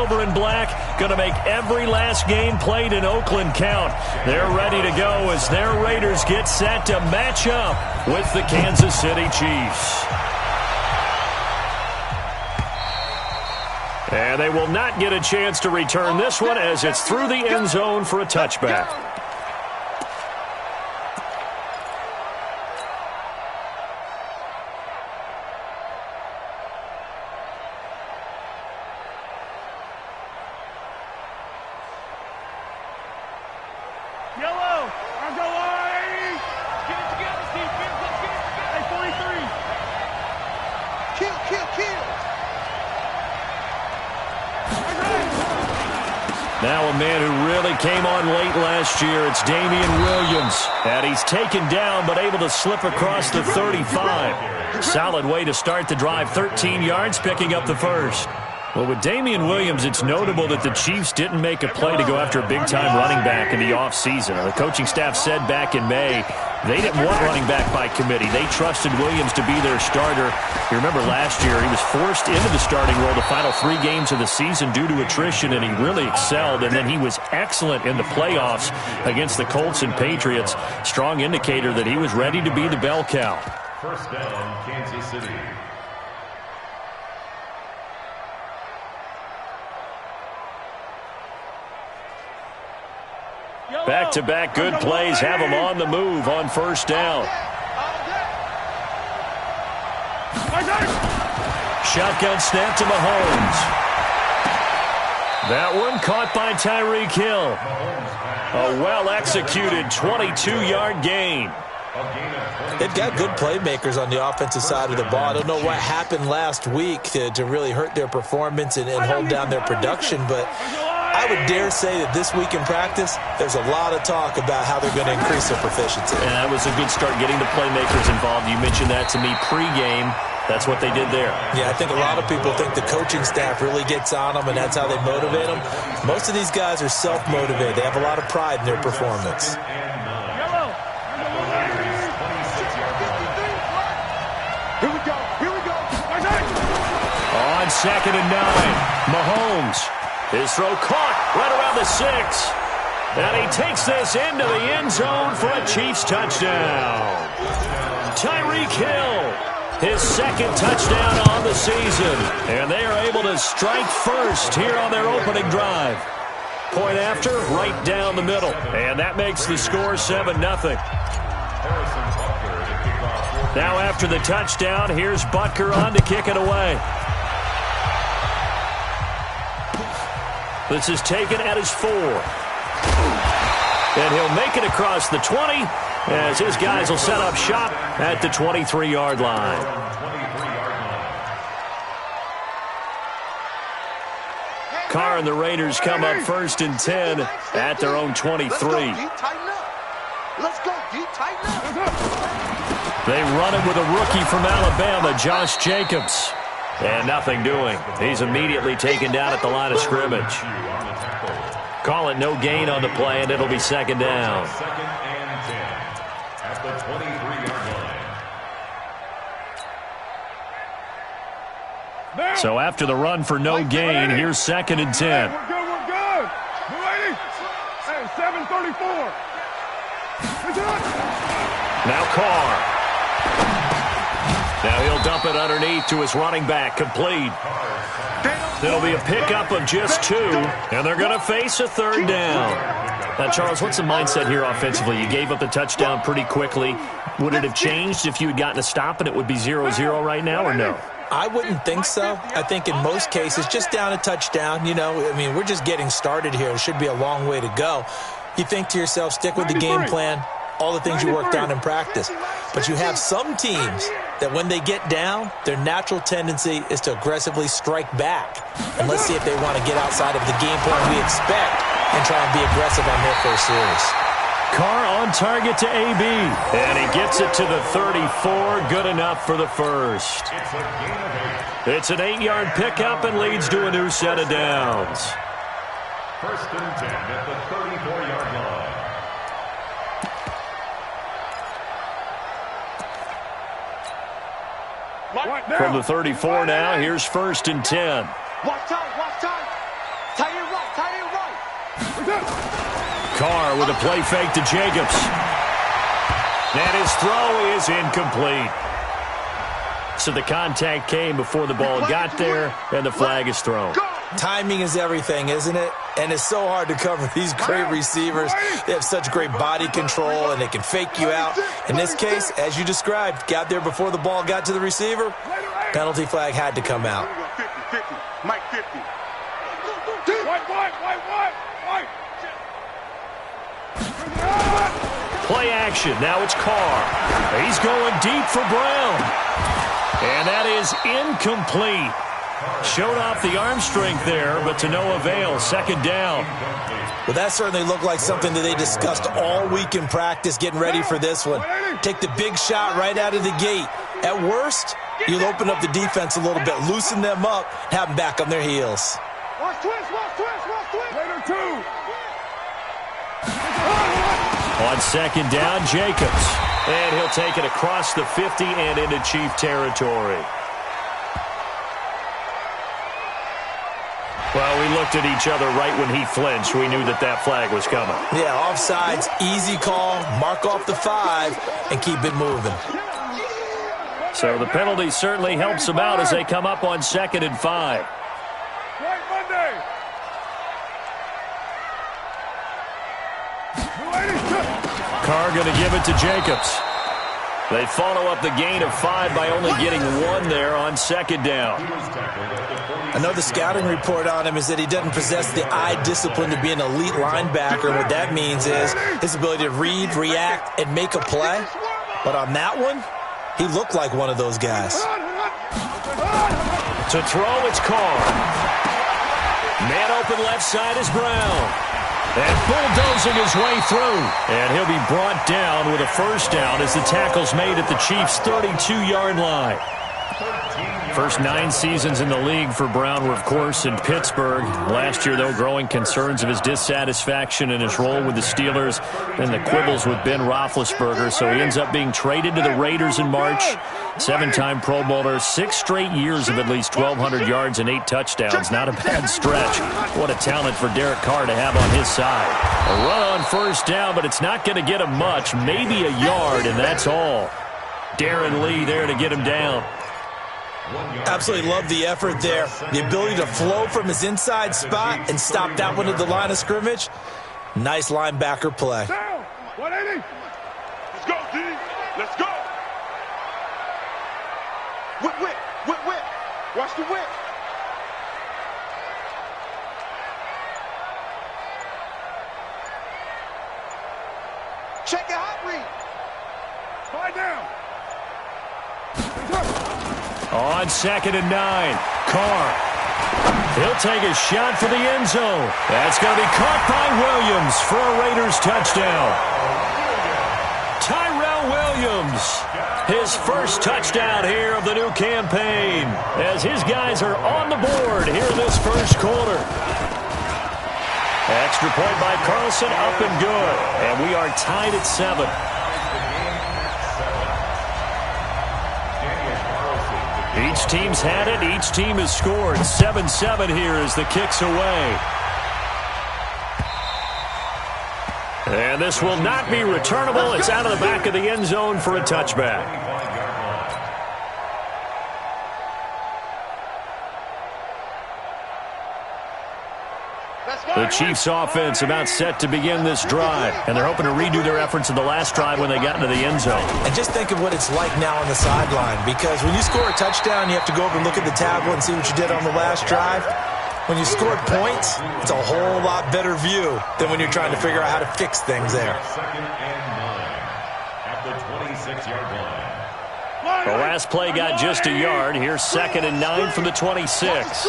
silver and black, going to make every last game played in Oakland count. They're ready to go as their Raiders get set to match up with the Kansas City Chiefs. And they will not get a chance to return this one as it's through the end zone for a touchback. Now a man who really came on late last year, it's Damian Williams. And he's taken down but able to slip across the 35. Solid way to start the drive, 13 yards, picking up the first. Well, with Damian Williams, it's notable that the Chiefs didn't make a play to go after a big-time running back in the offseason. The coaching staff said back in May they didn't want running back by committee. They trusted Williams to be their starter. You remember last year he was forced into the starting role the final 3 games of the season due to attrition, and he really excelled. And then he was excellent in the playoffs against the Colts and Patriots. Strong indicator that he was ready to be the bell cow. First down, Kansas City. Back-to-back good plays have him on the move on first down. Shotgun snap to Mahomes. That one caught by Tyreek Hill. A well-executed 22-yard gain. They've got good playmakers on the offensive side of the ball. I don't know what happened last week to really hurt their performance and hold down their production, but I would dare say that this week in practice, there's a lot of talk about how they're going to increase their proficiency. And that was a good start getting the playmakers involved. You mentioned that to me pregame. That's what they did there. Yeah, I think a lot of people think the coaching staff really gets on them, and that's how they motivate them. Most of these guys are self-motivated. They have a lot of pride in their performance. On 2nd and 9, Mahomes. His throw caught right around the 6. And he takes this into the end zone for a Chiefs touchdown. Tyreek Hill, his 2nd touchdown on the season. And they are able to strike first here on their opening drive. Point after, right down the middle. And that makes the score 7-0. Now after the touchdown, here's Butker on to kick it away. This is taken at his 4. And he'll make it across the 20 as his guys will set up shop at the 23-yard line. Carr and the Raiders come up 1st and 10 at their own 23. Let's go, D. Tighten up. They run it with a rookie from Alabama, Josh Jacobs. And nothing doing. He's immediately taken down at the line of scrimmage. Call it no gain on the play, and it'll be 2nd down. 2nd and 10 at the 23-yard line. So after the run for no gain, here's 2nd and 10. We're good. We're ready. Hey, 7:34. Now Carr. Now he'll dump it underneath to his running back, complete. It'll be a pickup of just 2, and they're going to face a 3rd down. Now, Charles, what's the mindset here offensively? You gave up the touchdown pretty quickly. Would it have changed if you had gotten a stop and it would be 0-0 right now, or no? I wouldn't think so. I think in most cases, just down a touchdown, we're just getting started here. It should be a long way to go. You think to yourself, stick with the game plan, all the things you worked on in practice. But you have some teams that when they get down, their natural tendency is to aggressively strike back. And let's see if they want to get outside of the game plan we expect and try and be aggressive on their first series. Carr on target to AB. And he gets it to the 34. Good enough for the first. It's an 8-yard pickup and leads to a new set of downs. 1st and 10 at the 34-yard line. From the 34 now, here's 1st and 10. Watch time. Tight end right, tight end right. Carr with a play fake to Jacobs. And his throw is incomplete. So the contact came before the ball got there, and the flag is thrown. Timing is everything, isn't it? And it's so hard to cover these great receivers. They have such great body control, and they can fake you out. In this case, as you described, got there before the ball got to the receiver. Penalty flag had to come out. 50. Mike 50. White. Play action. Now it's Carr. He's going deep for Brown. And that is incomplete. Showed off the arm strength there, but to no avail. Second down. Well, that certainly looked like something that they discussed all week in practice, getting ready for this one. Take the big shot right out of the gate. At worst, you'll open up the defense a little bit, loosen them up, have them back on their heels. Watch twist. Later two. On second down, Jacobs. And he'll take it across the 50 and into Chief territory. Well, we looked at each other right when he flinched. We knew that flag was coming. Yeah, offsides, easy call, mark off the 5, and keep it moving. So the penalty certainly helps them out as they come up on 2nd and 5. White Monday. Carr going to give it to Jacobs. They follow up the gain of 5 by only getting 1 there on 2nd down. Another scouting report on him is that he doesn't possess the eye discipline to be an elite linebacker. What that means is his ability to read, react, and make a play. But on that one, he looked like one of those guys. To throw, it's Carr. Man open left side is Brown. And bulldozing his way through. And he'll be brought down with a first down as the tackle's made at the Chiefs' 32-yard line. First 9 seasons in the league for Brown were, of course, in Pittsburgh. Last year, though, growing concerns of his dissatisfaction in his role with the Steelers and the quibbles with Ben Roethlisberger. So he ends up being traded to the Raiders in March. 7-time Pro Bowler, 6 straight years of at least 1,200 yards and 8 touchdowns. Not a bad stretch. What a talent for Derek Carr to have on his side. A run on first down, but it's not going to get him much. Maybe a yard, and that's all. Darren Lee there to get him down. Absolutely love the effort there. The ability to flow from his inside spot and stop that one at the line of scrimmage. Nice linebacker play. Down. 180. Let's go, D. Let's go. Whip. Watch the whip. Check your hot read. Slide down. On 2nd and 9, Carr. He'll take a shot for the end zone. That's going to be caught by Williams for a Raiders touchdown. Tyrell Williams, his first touchdown here of the new campaign, as his guys are on the board here in this first quarter. Extra point by Carlson, up and good. And we are tied at 7. Each team's had it. Each team has scored. 7-7 here as the kick's away. And this will not be returnable. It's out of the back of the end zone for a touchback. The Chiefs' offense about set to begin this drive, and they're hoping to redo their efforts in the last drive when they got into the end zone. And just think of what it's like now on the sideline, because when you score a touchdown, you have to go over and look at the tablet and see what you did on the last drive. When you scored points, it's a whole lot better view than when you're trying to figure out how to fix things there. 2nd and 9 at the 26-yard line. The last play got just a yard. Here's 2nd and 9 from the 26.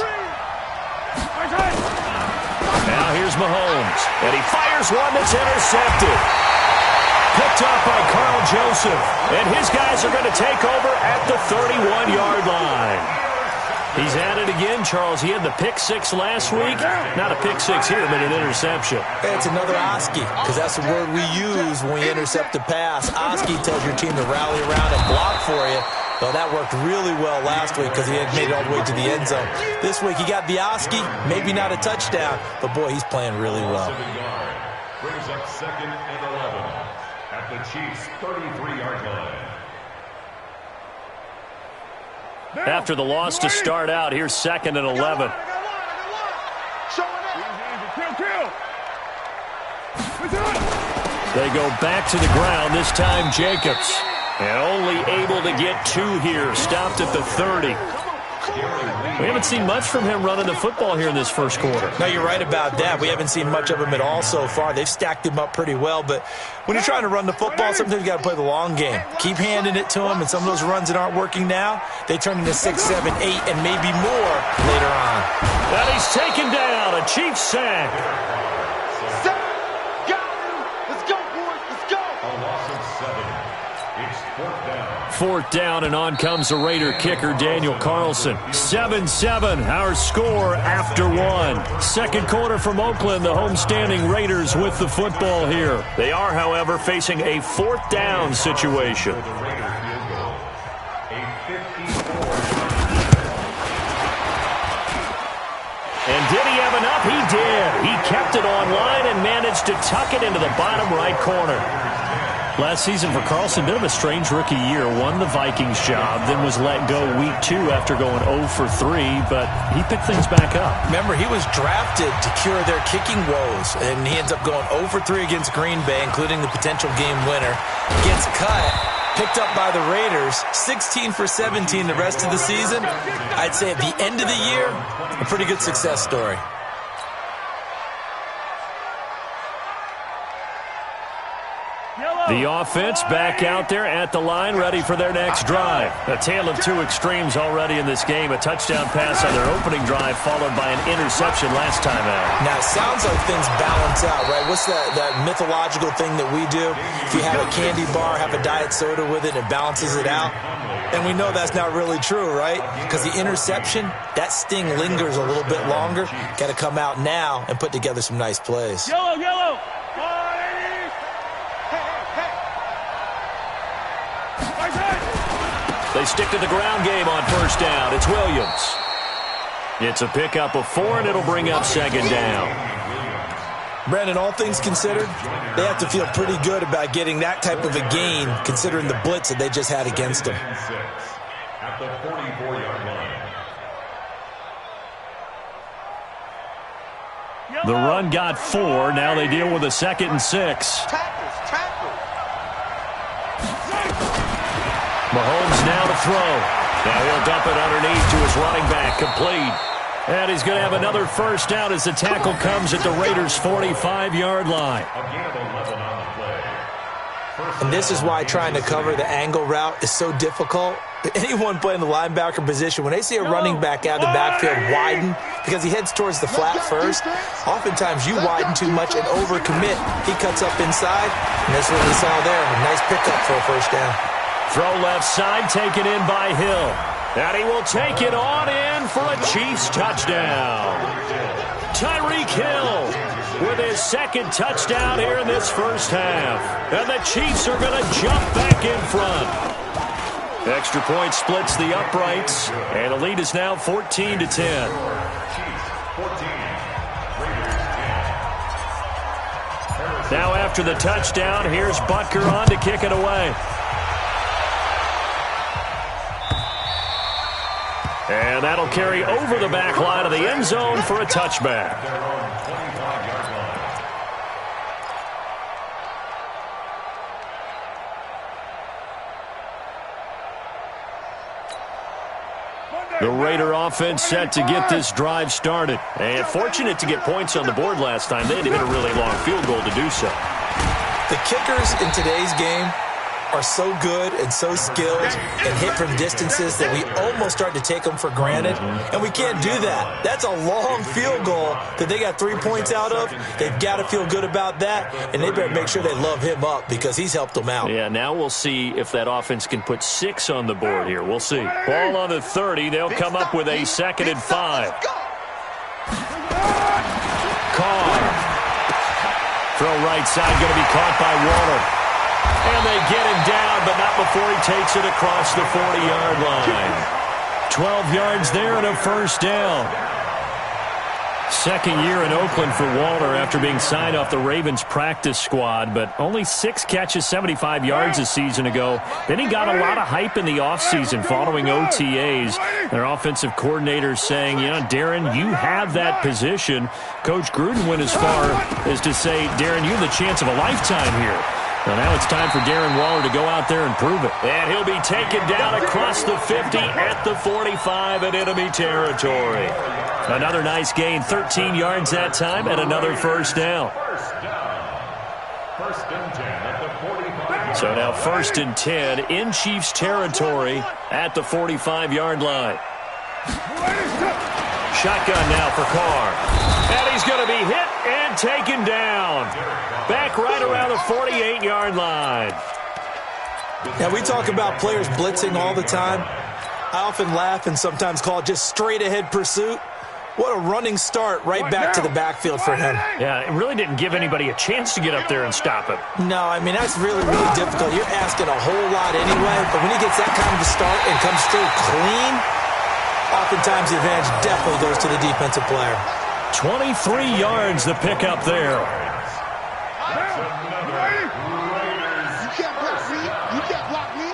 Now here's Mahomes, and he fires one that's intercepted. Picked up by Carl Joseph, and his guys are going to take over at the 31-yard line. He's at it again, Charles. He had the pick 6 last week. Not a pick 6 here, but an interception. It's another Oski, because that's the word we use when we intercept a pass. Oski tells your team to rally around and block for you. Well, that worked really well last week because he had made it all the way to the end zone. This week he got Bioski, maybe not a touchdown, but boy, he's playing really well. Brings up 2nd and 11 at the Chiefs' 33-yard line. After the loss to start out, here's 2nd and 11. They go back to the ground, this time Jacobs. And only able to get 2 here, stopped at the 30. We haven't seen much from him running the football here in this first quarter. No, you're right about that. We haven't seen much of him at all so far. They've stacked him up pretty well, but when you're trying to run the football, sometimes you got to play the long game. Keep handing it to him, and some of those runs that aren't working now, they turn into 6, 7, 8, and maybe more later on. And he's taken down, a Chiefs sack. Fourth down, and on comes the Raider kicker, Daniel Carlson. 7-7, our score after 1. Second quarter from Oakland, the homestanding Raiders with the football here. They are, however, facing a 4th down situation. And did he have enough? He did. He kept it online and managed to tuck it into the bottom right corner. Last season for Carlson, bit of a strange rookie year. Won the Vikings job, then was let go week 2 after going 0 for 3, but he picked things back up. Remember, he was drafted to cure their kicking woes, and he ends up going 0 for 3 against Green Bay, including the potential game winner. Gets cut, picked up by the Raiders, 16 for 17 the rest of the season. I'd say at the end of the year, a pretty good success story. The offense back out there at the line, ready for their next drive. A tale of 2 extremes already in this game. A touchdown pass on their opening drive, followed by an interception last time out. Now, it sounds like things balance out, right? What's that mythological thing that we do? If you have a candy bar, have a diet soda with it, it balances it out. And we know that's not really true, right? Because the interception, that sting lingers a little bit longer. Got to come out now and put together some nice plays. Yellow, yellow. They stick to the ground game on first down. It's Williams. It's a pickup of 4, and it'll bring up 2nd down. Brandon, all things considered, they have to feel pretty good about getting that type of a gain, considering the blitz that they just had against them. At the 44-yard line. The run got 4. Now they deal with a 2nd and 6. Mahomes now to throw. Now he'll dump it underneath to his running back, complete. And he's going to have another first down as the tackle comes at the Raiders' 45-yard line. And this is why trying to cover the angle route is so difficult. Anyone playing the linebacker position, when they see a running back out of the backfield widen, because he heads towards the flat first, oftentimes you widen too much and overcommit. He cuts up inside, and that's what we saw there. A nice pickup for a first down. Throw left side, taken in by Hill. And he will take it on in for a Chiefs touchdown. Tyreek Hill with his 2nd touchdown here in this first half. And the Chiefs are going to jump back in front. Extra point splits the uprights, and the lead is now 14-10. Now after the touchdown, here's Butker on to kick it away. And that'll carry over the back line of the end zone for a touchback. The Raider offense set to get this drive started. And fortunate to get points on the board last time. They had to hit a really long field goal to do so. The kickers in today's game are so good and so skilled and hit from distances that we almost start to take them for granted, and we can't do that. That's a long field goal that they got 3 points out of. They've got to feel good about that, and they better make sure they love him up because he's helped them out. Yeah, now we'll see if that offense can put 6 on the board here. We'll see. Ball on the 30. They'll come up with a 2nd and 5. Carr. Throw right side, going to be caught by Waller. And they get him down, but not before he takes it across the 40-yard line. 12 yards there and a first down. Second year in Oakland for Walter after being signed off the Ravens practice squad, but only 6 catches, 75 yards a season ago. Then he got a lot of hype in the offseason following OTAs. Their offensive coordinator saying, you know, Darren, you have that position. Coach Gruden went as far as to say, Darren, you have the chance of a lifetime here. Well, now it's time for Darren Waller to go out there and prove it. And he'll be taken down across the 50 at the 45 in enemy territory. Another nice gain, 13 yards that time, and another first down. First and 10 at the 45. So now first and 10 in Chiefs territory at the 45-yard line. Shotgun now for Carr. And he's going to be hit and taken down. Back right around the 48-yard line. Now, we talk about players blitzing all the time. I often laugh and sometimes call it just straight-ahead pursuit. What a running start right back to the backfield for him. Yeah, it really didn't give anybody a chance to get up there and stop him. No, I mean, that's really, really difficult. You're asking a whole lot anyway, but when he gets that kind of a start and comes through clean, oftentimes the advantage definitely goes to the defensive player. 23 yards the pickup there. You can't block me. You can't block me.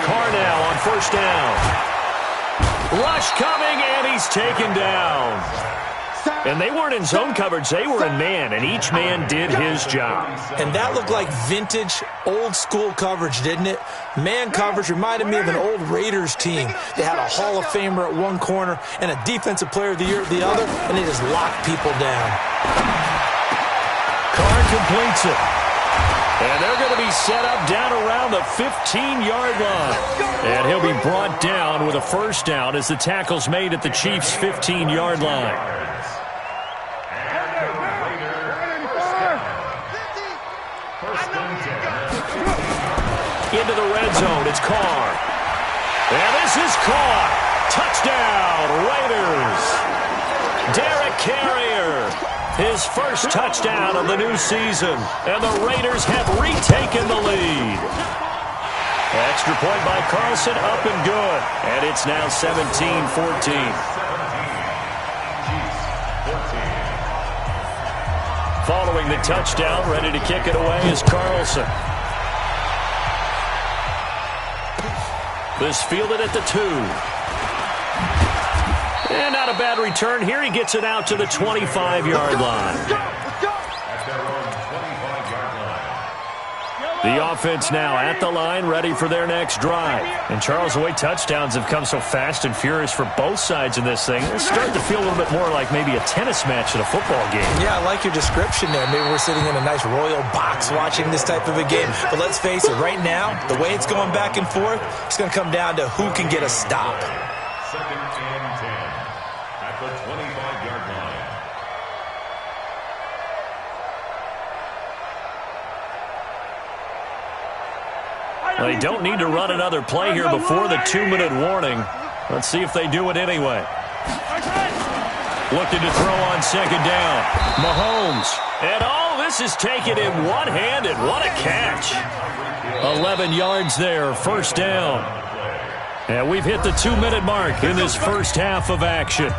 Carr now on first down. Rush coming, and he's taken down. And they weren't in zone coverage. They were in man, and each man did his job. And that looked like vintage, old-school coverage, didn't it? Man coverage reminded me of an old Raiders team. They had a Hall of Famer at one corner and a Defensive Player of the Year at the other, and they just locked people down. Carr completes it. And they're going to be set up down around the 15-yard line. And he'll be brought down with a first down as the tackle's made at the Chiefs' 15-yard line. Into the red zone, it's Carr. And this is caught. Touchdown, Raiders. Derek Carrier, his first touchdown of the new season. And the Raiders have retaken the lead. Extra point by Carlson, up and good. And it's now 17-14. Following the touchdown, ready to kick it away is Carlson. This fielded at the 2. And not a bad return here. He gets it out to the 25-yard line. The offense now at the line, ready for their next drive. And Charles, the way touchdowns have come so fast and furious for both sides in this thing, it's starting to feel a little bit more like maybe a tennis match at a football game. Yeah, I like your description there. Maybe we're sitting in a nice royal box watching this type of a game. But let's face it, right now, the way it's going back and forth, it's going to come down to who can get a stop. Second and 10 at the 25-yard line. They don't need to run another play here before the 2-minute warning. Let's see if they do it anyway. Looking to throw on second down. Mahomes. And this is taken in one-handed. What a catch. 11 yards there, first down. And we've hit the 2-minute mark in this first half of action.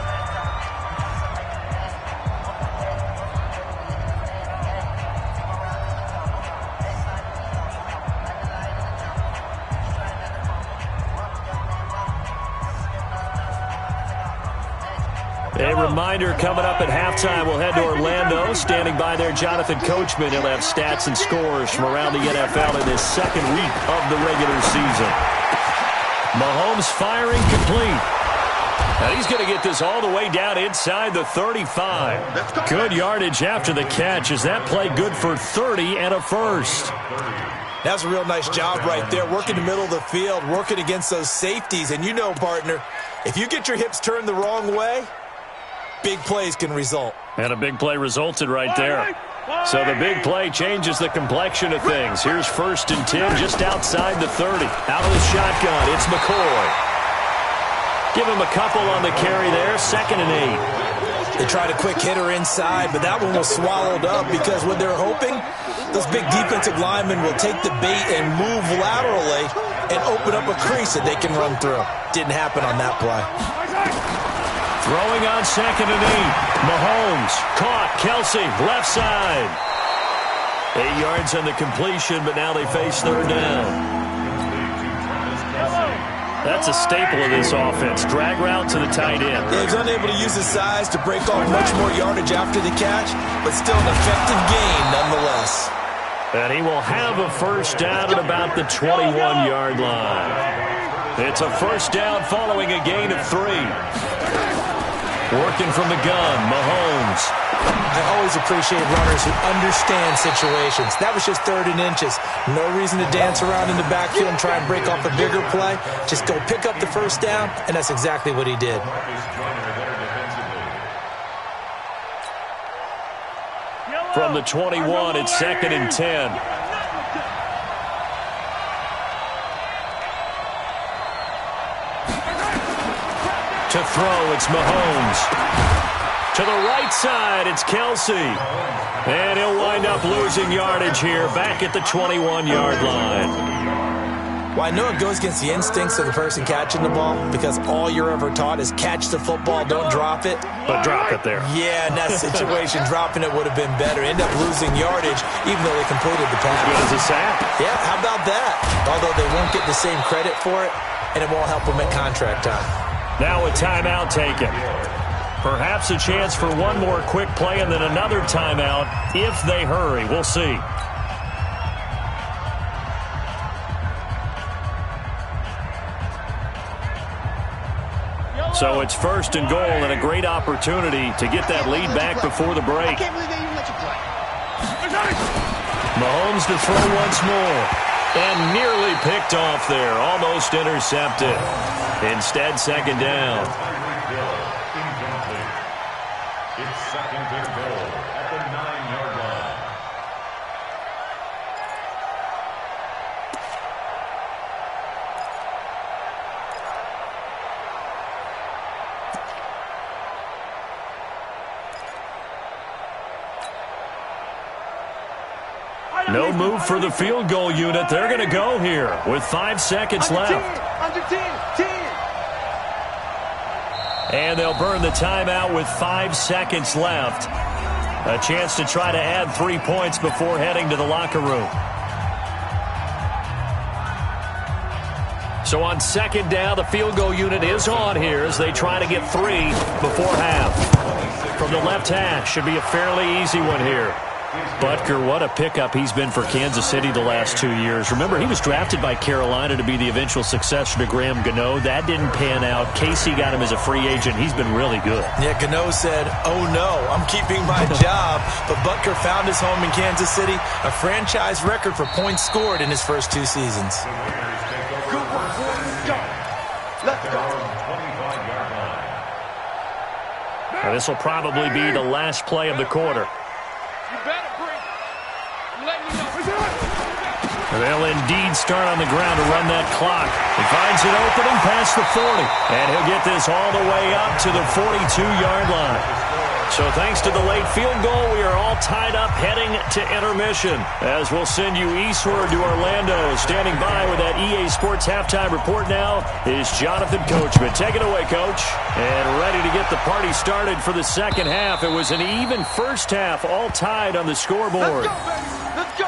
A reminder coming up at halftime, we'll head to Orlando. Standing by there, Jonathan Coachman. He'll have stats and scores from around the NFL in this second week of the regular season. Mahomes firing complete. And he's going to get this all the way down inside the 35. Good yardage after the catch. Is that play good for 30 and a first? That's a real nice job right there, working the middle of the field, working against those safeties. And you know, partner, if you get your hips turned the wrong way, big plays can result. And a big play resulted right there. So the big play changes the complexion of things. Here's first and 10 just outside the 30. Out of the shotgun, it's McCoy. Give him a couple on the carry there, second and 8. They tried a quick hitter inside, but that one was swallowed up because what they're hoping, those big defensive linemen will take the bait and move laterally and open up a crease that they can run through. Didn't happen on that play. Throwing on 2nd and 8. Mahomes caught. Kelsey, left side. 8 yards on the completion, but now they face 3rd down. That's a staple of this offense. Drag route to the tight end. Yeah, he's unable to use his size to break off much more yardage after the catch, but still an effective gain nonetheless. And he will have a 1st down at about the 21-yard line. It's a 1st down following a gain of 3. Working from the gun, Mahomes. I always appreciate runners who understand situations. That was just 3rd and inches. No reason to dance around in the backfield and try and break off a bigger play. Just go pick up the 1st down, and that's exactly what he did. From the 21, it's 2nd and 10. To throw, it's Mahomes. To the right side, it's Kelsey. And he'll wind up losing yardage here, back at the 21-yard line. Well, I know it goes against the instincts of the person catching the ball because all you're ever taught is catch the football, don't drop it. But drop it there. Yeah, in that situation, dropping it would have been better. End up losing yardage, even though they completed the pass. Good as a sack. Yeah, how about that? Although they won't get the same credit for it, and it won't help them at contract time. Now a timeout taken. Perhaps a chance for one more quick play and then another timeout if they hurry. We'll see. So it's 1st and goal and a great opportunity to get that lead back before the break. Mahomes to throw once more. And nearly picked off there. Almost intercepted. Instead, 2nd down. It's 2nd and goal at the 9-yard line. No move for the field goal unit. They're going to go here with 5 seconds left. Under 10. And they'll burn the timeout with 5 seconds left. A chance to try to add 3 points before heading to the locker room. So on 2nd down, the field goal unit is on here as they try to get 3 before half. From the left hash, should be a fairly easy one here. Butker, what a pickup he's been for Kansas City the last 2 years. Remember, he was drafted by Carolina to be the eventual successor to Graham Gano. That didn't pan out. Casey got him as a free agent. He's been really good. Yeah, Gano said, "Oh no, I'm keeping my job." But Butker found his home in Kansas City, a franchise record for points scored in his first 2 seasons. Good work, boys. Go. Let's go. Now, this will probably be the last play of the quarter. You better bring it. I'm letting you know. They'll indeed start on the ground to run that clock. He finds an opening past the 40. And he'll get this all the way up to the 42-yard line. So thanks to the late field goal, we are all tied up heading to intermission. As we'll send you eastward to Orlando. Standing by with that EA Sports halftime report now is Jonathan Coachman. Take it away, Coach. And ready to get the party started for the second half. It was an even first half, all tied on the scoreboard. Let's go, baby. Let's go.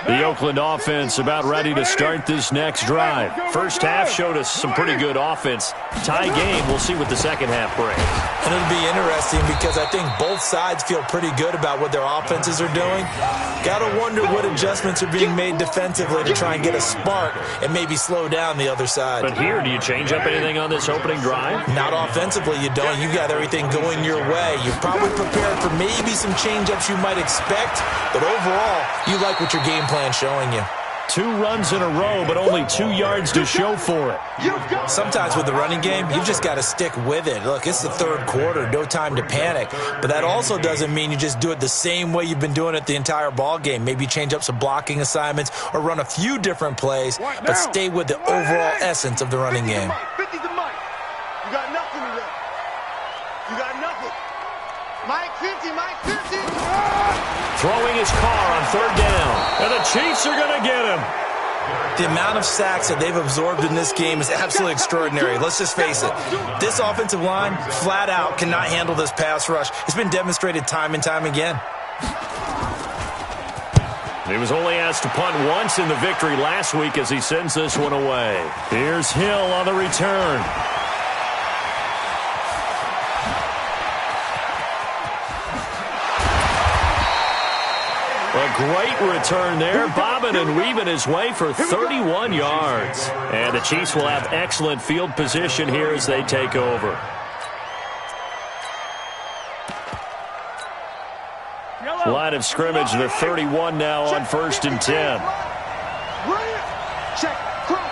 The Oakland offense about ready to start this next drive. First half showed us some pretty good offense. Tie game, we'll see what the second half brings. And it'll be interesting because I think both sides feel pretty good about what their offenses are doing. Got to wonder what adjustments are being made defensively to try and get a spark and maybe slow down the other side. But here, do you change up anything on this opening drive? Not offensively, you don't. You got everything going your way. You're probably prepared for maybe some change-ups you might expect, but overall, you like what your game plan's showing you. 2 runs in a row, but only 2 yards to show for it. Sometimes with the running game, you've just got to stick with it. Look, it's the third quarter, no time to panic. But that also doesn't mean you just do it the same way you've been doing it the entire ball game. Maybe change up some blocking assignments or run a few different plays, but stay with the overall essence of the running game. 50 to Mike. You got nothing to left. You got nothing. Mike 50, Mike 50. Throwing his car on 3rd down. And the Chiefs are going to get him. The amount of sacks that they've absorbed in this game is absolutely extraordinary. Let's just face it. This offensive line, flat out, cannot handle this pass rush. It's been demonstrated time and time again. He was only asked to punt once in the victory last week as he sends this one away. Here's Hill on the return. A great return there, bobbing and weaving his way for 31 yards. And the Chiefs will have excellent field position here as they take over. Line of scrimmage, the 31 now on 1st and 10. Check, cross.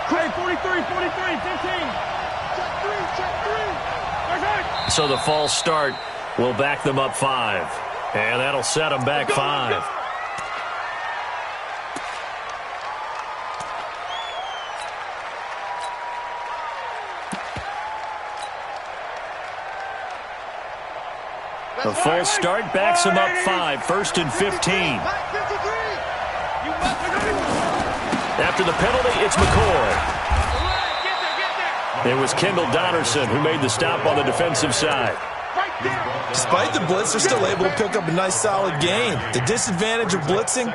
Hey, 43, 15. Check 3. So the false start will back them up 5. And that'll set them back 5. The false start backs them up 5. 1st and 15. After the penalty, it's McCoy. It was Kendall Donnerson who made the stop on the defensive side. Despite the blitz, they're still able to pick up a nice, solid gain. The disadvantage of blitzing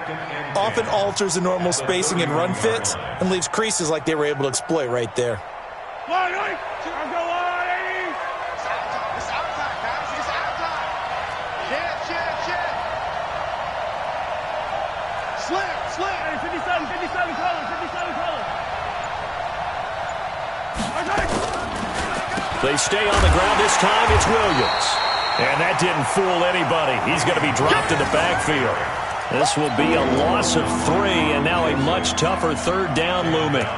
often alters the normal spacing and run fits and leaves creases like they were able to exploit right there. Hey, 57 color. They stay on the ground. This time it's Williams. And that didn't fool anybody. He's going to be dropped in the backfield. This will be a loss of 3, and now a much tougher 3rd down looming.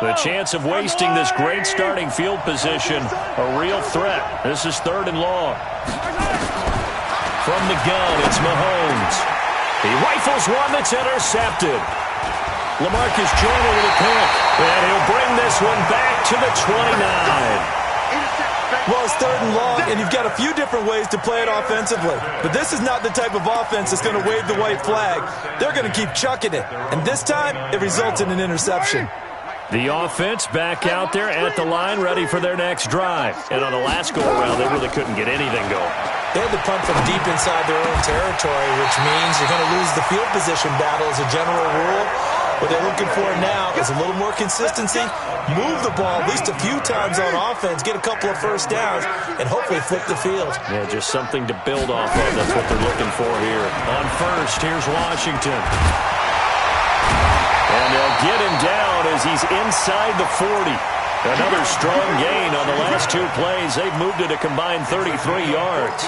The chance of wasting this great starting field position, a real threat. This is 3rd and long. From the gun, it's Mahomes. He rifles one that's intercepted. LaMarcus Joyner with a pick. And he'll bring this one back to the 29. Well, it's 3rd and long, and you've got a few different ways to play it offensively. But this is not the type of offense that's going to wave the white flag. They're going to keep chucking it. And this time, it results in an interception. The offense back out there at the line, ready for their next drive. And on the last go-around, they really couldn't get anything going. They had to punt from deep inside their own territory, which means you're going to lose the field position battle as a general rule. What they're looking for now is a little more consistency, move the ball at least a few times on offense, get a couple of first downs, and hopefully flip the field. Yeah, just something to build off of. That's what they're looking for here. On first, here's Washington. And they'll get him down as he's inside the 40. Another strong gain on the last 2 plays. They've moved it a combined 33 yards.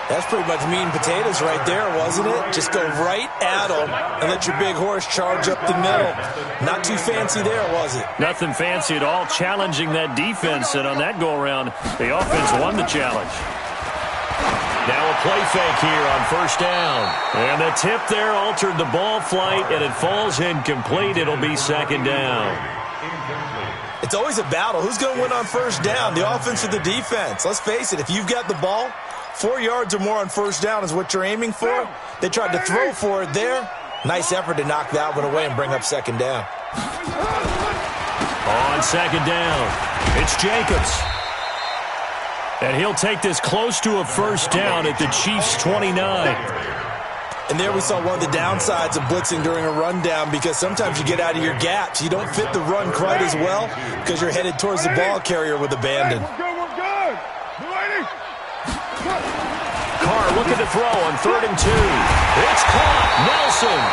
That's pretty much meat and potatoes right there, wasn't it? Just go right at them and let your big horse charge up the middle. Not too fancy there, was it? Nothing fancy at all, challenging that defense. And on that go-around, the offense won the challenge. Now a play fake here on 1st down. And the tip there altered the ball flight, and it falls incomplete. It'll be 2nd down. It's always a battle. Who's going to win on 1st down, the offense or the defense? Let's face it, if you've got the ball, 4 yards or more on 1st down is what you're aiming for. They tried to throw for it there. Nice effort to knock that one away and bring up 2nd down. On 2nd down, it's Jacobs. And he'll take this close to a 1st down at the Chiefs' 29. And there we saw one of the downsides of blitzing during a rundown, because sometimes you get out of your gaps. You don't fit the run quite as well because you're headed towards the ball carrier with abandon. We're good. Carr looking to throw on 3rd and 2. It's caught. Nelson.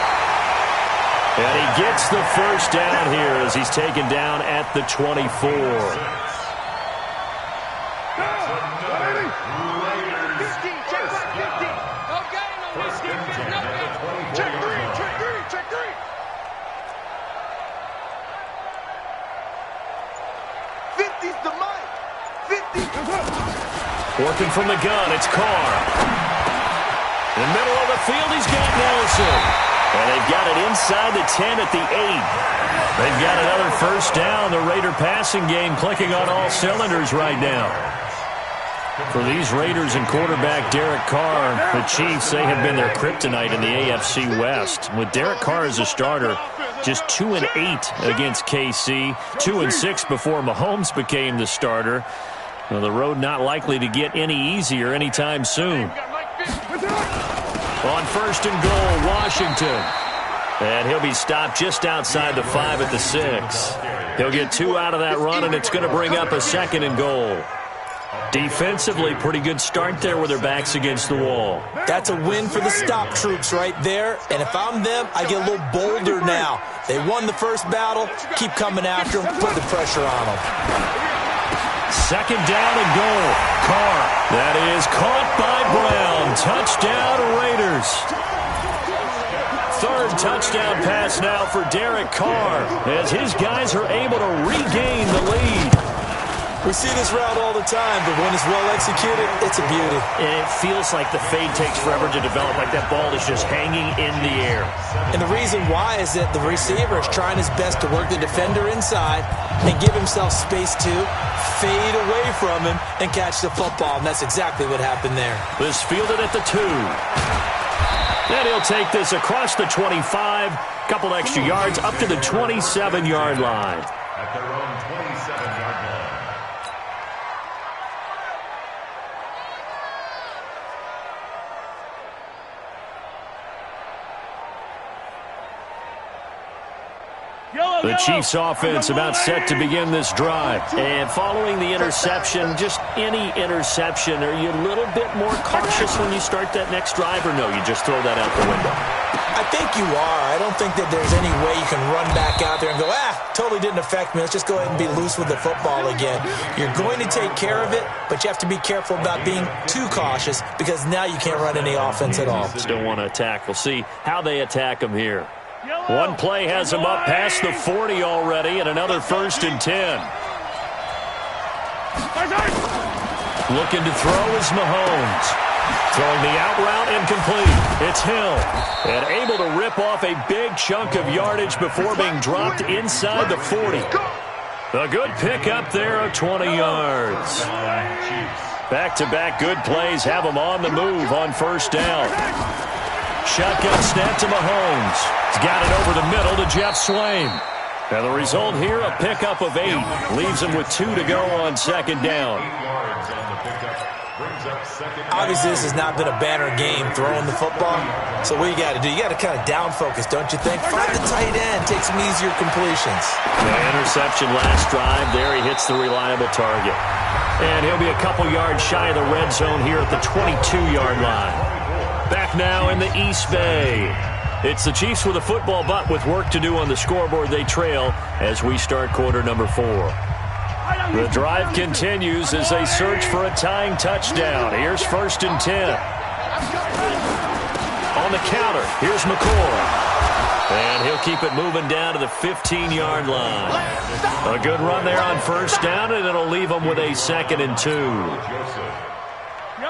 And he gets the first down here as he's taken down at the 24. Working from the gun, it's Carr. In the middle of the field, he's got Nelson. And they've got it inside the 10 at the 8. They've got another first down. The Raider passing game clicking on all cylinders right now. For these Raiders and quarterback Derek Carr, the Chiefs, they have been their kryptonite in the AFC West. With Derek Carr as a starter, just 2-8 against KC, 2-6 before Mahomes became the starter. Well, the road not likely to get any easier anytime soon. On first and goal, Washington. And he'll be stopped just outside the 5 at the 6. He'll get 2 out of that run, and it's going to bring up a second and goal. Defensively, pretty good start there with their backs against the wall. That's a win for the stop troops right there. And if I'm them, I get a little bolder now. They won the first battle. Keep coming after them. Put the pressure on them. Second down and goal. Carr. That is caught by Brown. Touchdown, Raiders. Third touchdown pass now for Derek Carr as his guys are able to regain the lead. We see this route all the time, but when it's well executed, it's a beauty. And it feels like the fade takes forever to develop, like that ball is just hanging in the air. And the reason why is that the receiver is trying his best to work the defender inside and give himself space to fade away from him and catch the football, and that's exactly what happened there. This fielded at the 2. And he'll take this across the 25, couple extra yards up to the 27-yard line. At their own 27-yard line. The Chiefs offense about set to begin this drive. And following the interception, just any interception, are you a little bit more cautious when you start that next drive, or no, you just throw that out the window? I think you are. I don't think that there's any way you can run back out there and go, totally didn't affect me. Let's just go ahead and be loose with the football again. You're going to take care of it, but you have to be careful about being too cautious because now you can't run any offense at all. Still want to attack. We'll see how they attack them here. One play has him up past the 40 already, and another first and 10. Looking to throw is Mahomes. Throwing the out route incomplete. It's Hill. And able to rip off a big chunk of yardage before being dropped inside the 40. A good pick up there of 20 yards. Back-to-back good plays have him on the move on first down. Shotgun snap to Mahomes. He's got it over the middle to Jeff Swain. And the result here, a pickup of 8. Leaves him with 2 to go on second down. Obviously, this has not been a banner game throwing the football. So what you got to do? You got to kind of down focus, don't you think? Find the tight end. Take some easier completions. The interception last drive. There he hits the reliable target. And he'll be a couple yards shy of the red zone here at the 22-yard line. Back now in the East Bay. It's the Chiefs with a football, but with work to do on the scoreboard, they trail as we start quarter number 4. The drive continues as they search for a tying touchdown. Here's first and 10. On the counter, here's McCoy. And he'll keep it moving down to the 15-yard line. A good run there on first down, and it'll leave them with a second and 2.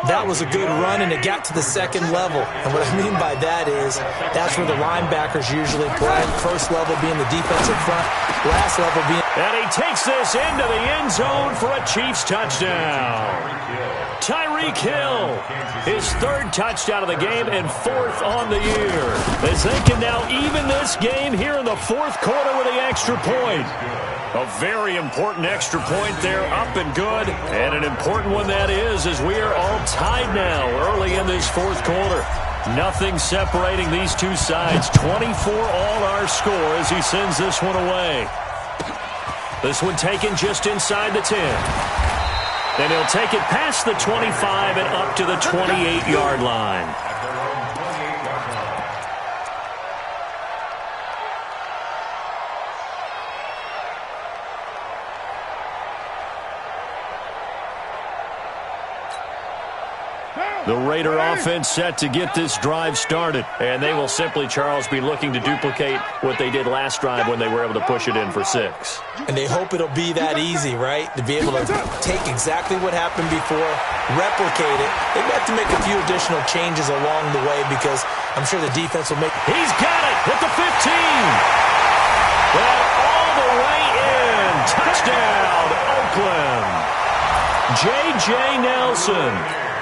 That was a good run, and it got to the second level. And what I mean by that is that's where the linebackers usually play. First level being the defensive front, last level being... And he takes this into the end zone for a Chiefs touchdown. Tyreek Hill, his 3rd touchdown of the game and 4th on the year. As they can now even this game here in the 4th quarter with the extra point. A very important extra point there, up and good. And an important one that is, as we are all tied now early in this 4th quarter. Nothing separating these two sides. 24 all our score as he sends this one away. This one taken just inside the 10. Then he'll take it past the 25 and up to the 28-yard line. The Raider offense set to get this drive started. And they will simply, Charles, be looking to duplicate what they did last drive when they were able to push it in for 6. And they hope it'll be that easy, right? To be able to take exactly what happened before, replicate it. They may have to make a few additional changes along the way because I'm sure the defense will make... He's got it at the 15. And all the way in. Touchdown, Oakland. J.J. Nelson,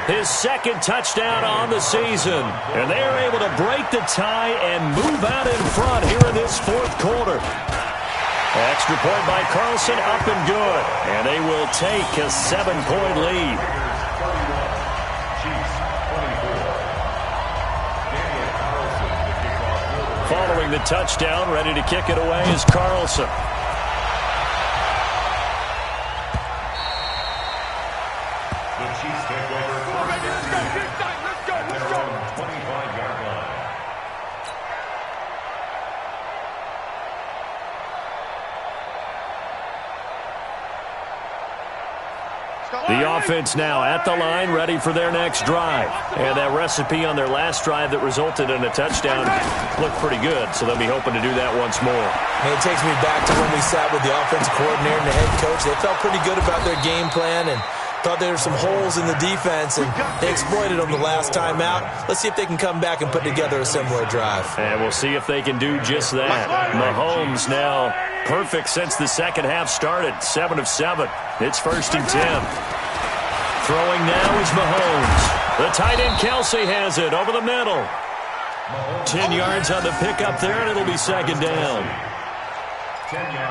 his second touchdown on the season. And they are able to break the tie and move out in front here in this fourth quarter. Extra point by Carlson, up and good. And they will take a 7-point lead. Following the touchdown, ready to kick it away is Carlson. The offense now at the line, ready for their next drive. And that recipe on their last drive that resulted in a touchdown looked pretty good, so they'll be hoping to do that once more. And it takes me back to when we sat with the offensive coordinator and the head coach. They felt pretty good about their game plan and thought there were some holes in the defense, and they exploited them the last time out. Let's see if they can come back and put together a similar drive. And we'll see if they can do just that. Mahomes now perfect since the second half started, 7 of 7. It's 1st and 10. Throwing now is Mahomes. The tight end Kelsey has it over the middle. 10 yards on the pickup there, and it'll be 2nd down.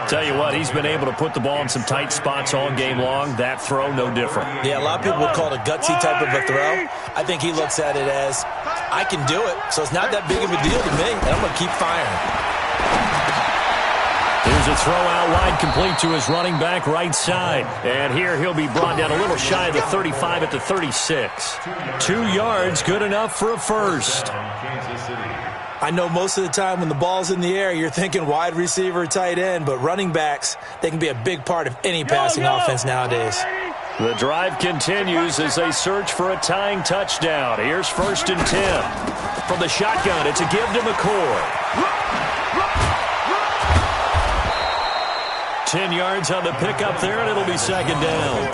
Tell you what, he's been able to put the ball in some tight spots all game long. That throw, no different. Yeah, a lot of people would call it a gutsy type of a throw. I think he looks at it as, I can do it, so it's not that big of a deal to me, and I'm going to keep firing. Here's a throw out wide, complete to his running back right side. And here he'll be brought down a little shy of the 35 at the 36. 2 yards, good enough for a first. I know most of the time when the ball's in the air, you're thinking wide receiver, tight end, but running backs, they can be a big part of any passing offense nowadays. The drive continues as they search for a tying touchdown. Here's 1st and 10. From the shotgun, it's a give to McCoy. 10 yards on the pickup there, and it'll be 2nd down.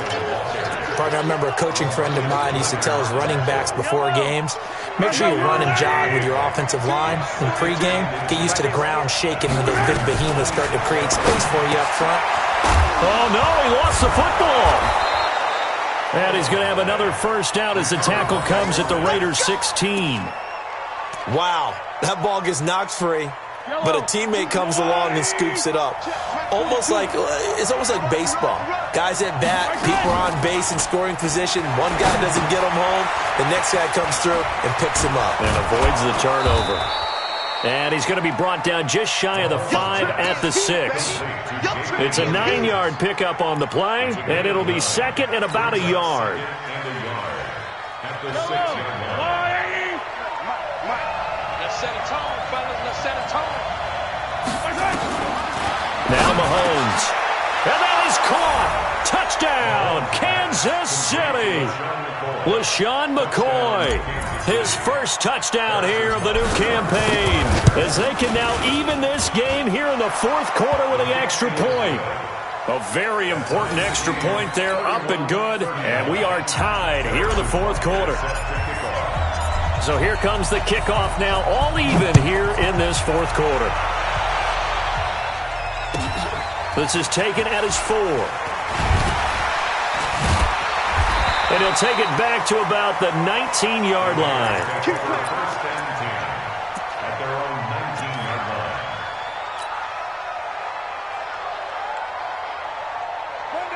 Partner, I remember a coaching friend of mine used to tell his running backs before games, make sure you run and jog with your offensive line in pregame. Get used to the ground shaking when those big behemoths start to create space for you up front. Oh, no, he lost the football. And he's going to have another first down as the tackle comes at the Raiders' 16. Wow, that ball gets knocked free, but a teammate comes along and scoops it up. It's almost like baseball. Guys at bat, people are on base in scoring position. One guy doesn't get him home. The next guy comes through and picks him up. And avoids the turnover. And he's going to be brought down just shy of the 5 at the 6. It's a 9-yard pickup on the play, and it'll be 2nd and about a yard. At the 6-yard line. Let's set a tone, fellas. Let's set a tone. Now Mahomes. And that is caught. Touchdown, Kansas City. LaShawn McCoy. His first touchdown here of the new campaign. As they can now even this game here in the fourth quarter with the extra point. A very important extra point there, up and good. And we are tied here in the fourth quarter. So here comes the kickoff now, all even here in this fourth quarter. This is taken at his 4. And he'll take it back to about the 19-yard line. First and 10 at their own 19-yard line.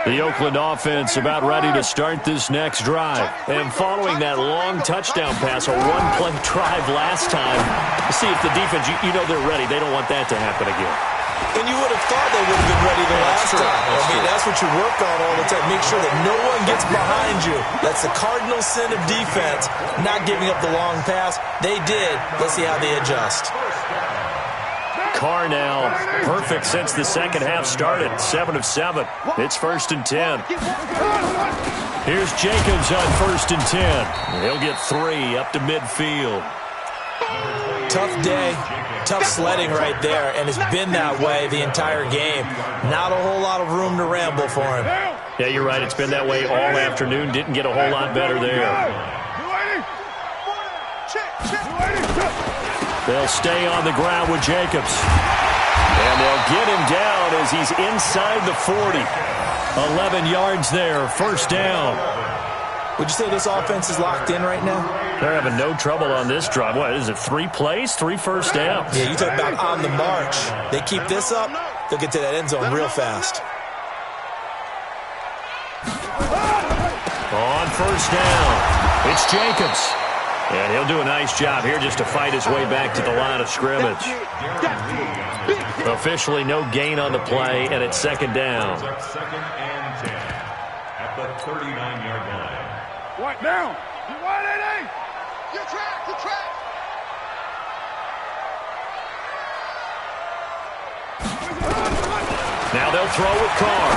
The Oakland offense about ready to start this next drive. And following that long touchdown pass, a one-play drive last time, see if the defense, you know they're ready. They don't want that to happen again. And you would have thought they would have been ready the last time. That's what you work on all the time. Make sure that no one gets behind you. That's the cardinal sin of defense, not giving up the long pass. They did. Let's see how they adjust. Carr now perfect since the second half started. 7 of 7. It's 1st and 10. Here's Jacobs on 1st and 10. He'll get 3 up to midfield. Tough day, tough sledding right there, and it's been that way the entire game. Not a whole lot of room to ramble for him. Yeah, you're right. It's been that way all afternoon. Didn't get a whole lot better there. They'll stay on the ground with Jacobs. And they'll get him down as he's inside the 40. 11 yards there, 1st down. Would you say this offense is locked in right now? They're having no trouble on this drive. What, is it 3 plays, 3 first downs? Yeah, you talk about on the march. They keep this up, they'll get to that end zone real fast. On 1st down, it's Jacobs. And he'll do a nice job here just to fight his way back to the line of scrimmage. Officially no gain on the play, and it's 2nd down. 2nd and 10 at the 39-yard line. What down? You want it, eh? Your track, your track. Now they'll throw with Carr.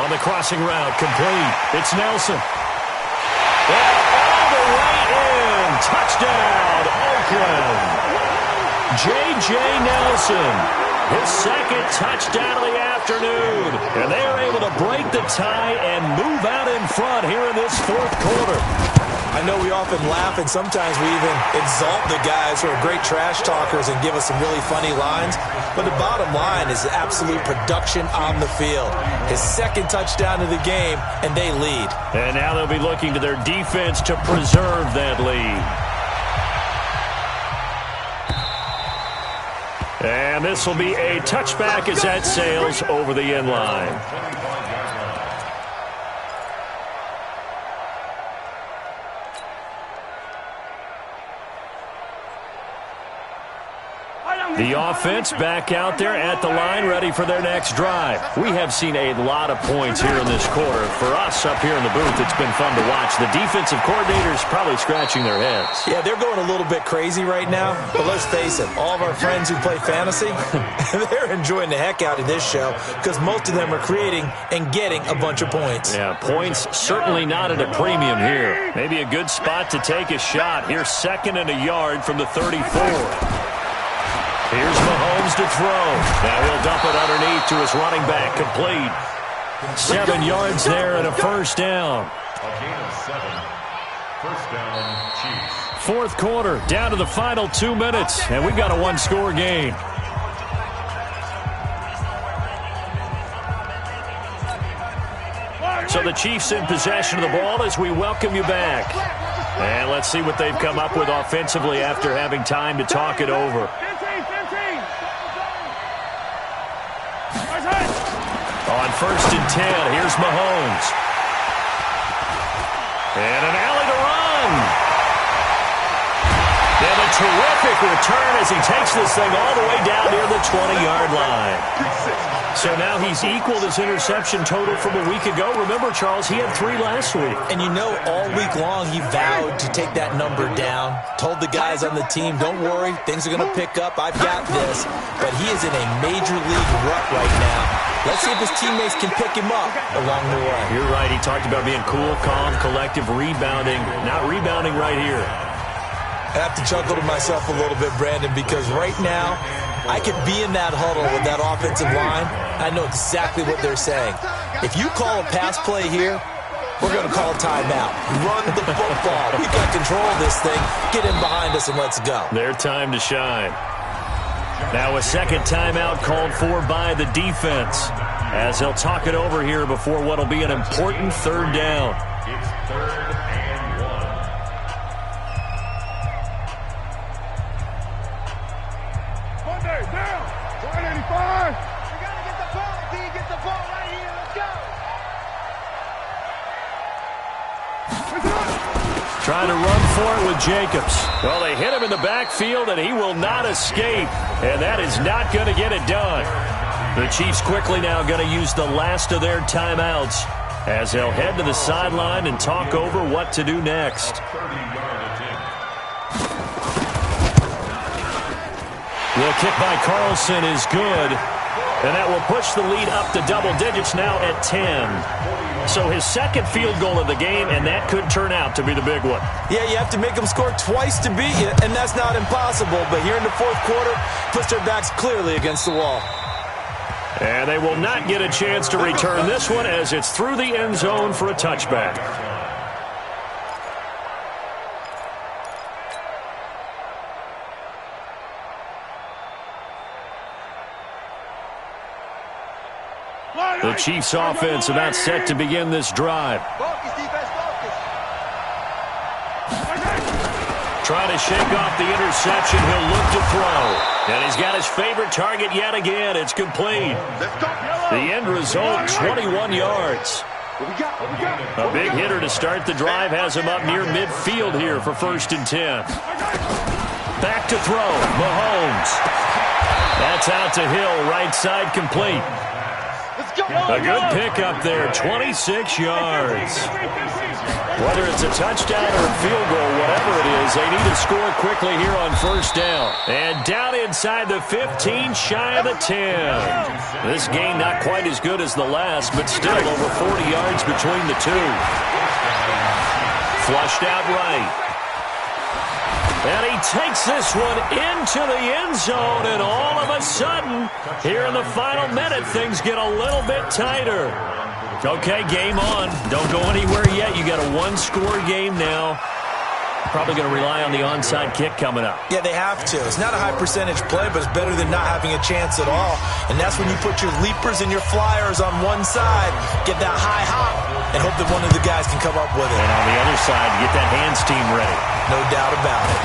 On the crossing route, complete. It's Nelson. And all the way in. Touchdown, Oakland. J.J. Nelson, his 2nd touchdown of the afternoon. And they are able to break the tie and move out in front here in this 4th quarter. I know we often laugh, and sometimes we even exalt the guys who are great trash talkers and give us some really funny lines. But the bottom line is absolute production on the field. His 2nd touchdown of the game, and they lead. And now they'll be looking to their defense to preserve that lead. And this will be a touchback as that sails over the end line. The offense back out there at the line, ready for their next drive. We have seen a lot of points here in this quarter. For us up here in the booth, it's been fun to watch. The defensive coordinators probably scratching their heads. Yeah, they're going a little bit crazy right now. But let's face it, all of our friends who play fantasy, they're enjoying the heck out of this show because most of them are creating and getting a bunch of points. Yeah, points certainly not at a premium here. Maybe a good spot to take a shot. Here's 2nd and a yard from the 34. Here's Mahomes to throw. Now he'll dump it underneath to his running back. Complete. 7 yards there and a 1st down. A gain of 7. 1st down, Chiefs. 4th quarter, down to the final 2 minutes, and we've got a 1-score game. So the Chiefs in possession of the ball as we welcome you back. And let's see what they've come up with offensively after having time to talk it over. On 1st and 10, here's Mahomes. And an alley to run. And a terrific return as he takes this thing all the way down near the 20-yard line. So now he's equaled his interception total from a week ago. Remember, Charles, he had 3 last week. And you know, all week long he vowed to take that number down. Told the guys on the team, don't worry, things are going to pick up. I've got this. But he is in a major league rut right now. Let's see if his teammates can pick him up along the way. You're right. He talked about being cool, calm, collective, rebounding. Not rebounding right here. I have to chuckle to myself a little bit, Brandon, because right now I could be in that huddle with that offensive line. I know exactly what they're saying. If you call a pass play here, we're going to call a timeout. Run the football. We've got control of this thing. Get in behind us and let's go. Their time to shine. Now a 2nd timeout called for by the defense as they'll talk it over here before what will be an important 3rd down. It's 3rd and 1. Monday, down. 185. You gotta get the ball, D. Get the ball right here. Let's go. Trying to run for it with Jacobs. Well, they hit him in the backfield, and he will not escape. And that is not going to get it done. The Chiefs quickly now going to use the last of their timeouts as they'll head to the sideline and talk over what to do next. 30-yard attempt. The kick by Carlson is good. And that will push the lead up to double digits now at 10. So his second field goal of the game, and that could turn out to be the big one. Yeah, you have to make them score twice to beat you, and that's not impossible. But here in the fourth quarter, puts their backs clearly against the wall. And they will not get a chance to return this one as it's through the end zone for a touchback. The Chiefs offense about set to begin this drive. Focus, defense, focus. Trying to shake off the interception. He'll look to throw. And he's got his favorite target yet again. It's complete. Let's go. The end result, 21 yards. What we got? A big hitter to start the drive has him up near midfield here for 1st and 10. Back to throw. Mahomes. That's out to Hill, right side complete. Let's go. A good pickup there, 26 yards. Whether it's a touchdown or a field goal, whatever it is, they need to score quickly here on 1st down. And down inside the 15, shy of the 10. This game not quite as good as the last, but still over 40 yards between the two. Flushed out right. And he takes this one into the end zone, and all of a sudden, here in the final minute, things get a little bit tighter. Okay, game on. Don't go anywhere yet. You got a one-score game now. Probably going to rely on the onside kick coming up. Yeah, they have to. It's not a high-percentage play, but it's better than not having a chance at all. And that's when you put your leapers and your flyers on one side, get that high hop, and hope that one of the guys can come up with it. And on the other side, get that hands team ready. No doubt about it.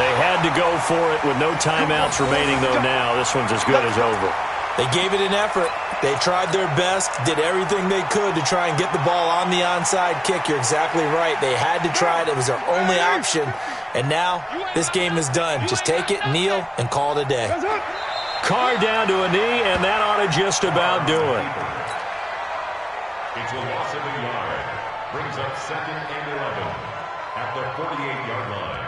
They had to go for it with no timeouts remaining, though, now. This one's as good as over. They gave it an effort. They tried their best, did everything they could to try and get the ball on the onside kick. You're exactly right. They had to try it. It was their only option. And now this game is done. Just take it, kneel, and call it a day. Carr down to a knee, and that ought to just about do it. It's a loss of a yard. Brings up 2nd and 11 at the 48-yard line.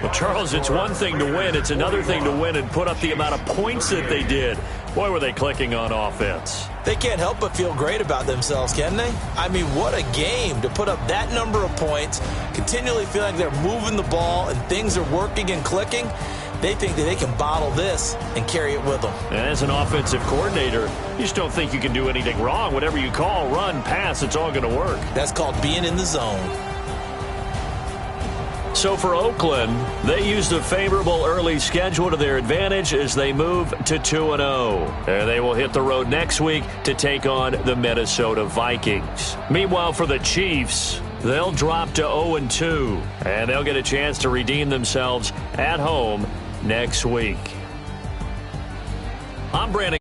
Well, Charles, it's one thing to win. It's another thing to win and put up the amount of points that they did. Boy, were they clicking on offense. They can't help but feel great about themselves, can they? I mean, what a game to put up that number of points, continually feel like they're moving the ball and things are working and clicking. They think that they can bottle this and carry it with them. And as an offensive coordinator, you just don't think you can do anything wrong. Whatever you call, run, pass, it's all going to work. That's called being in the zone. So for Oakland, they used a favorable early schedule to their advantage as they move to 2-0. And they will hit the road next week to take on the Minnesota Vikings. Meanwhile, for the Chiefs, they'll drop to 0-2, and they'll get a chance to redeem themselves at home next week. I'm Brandon.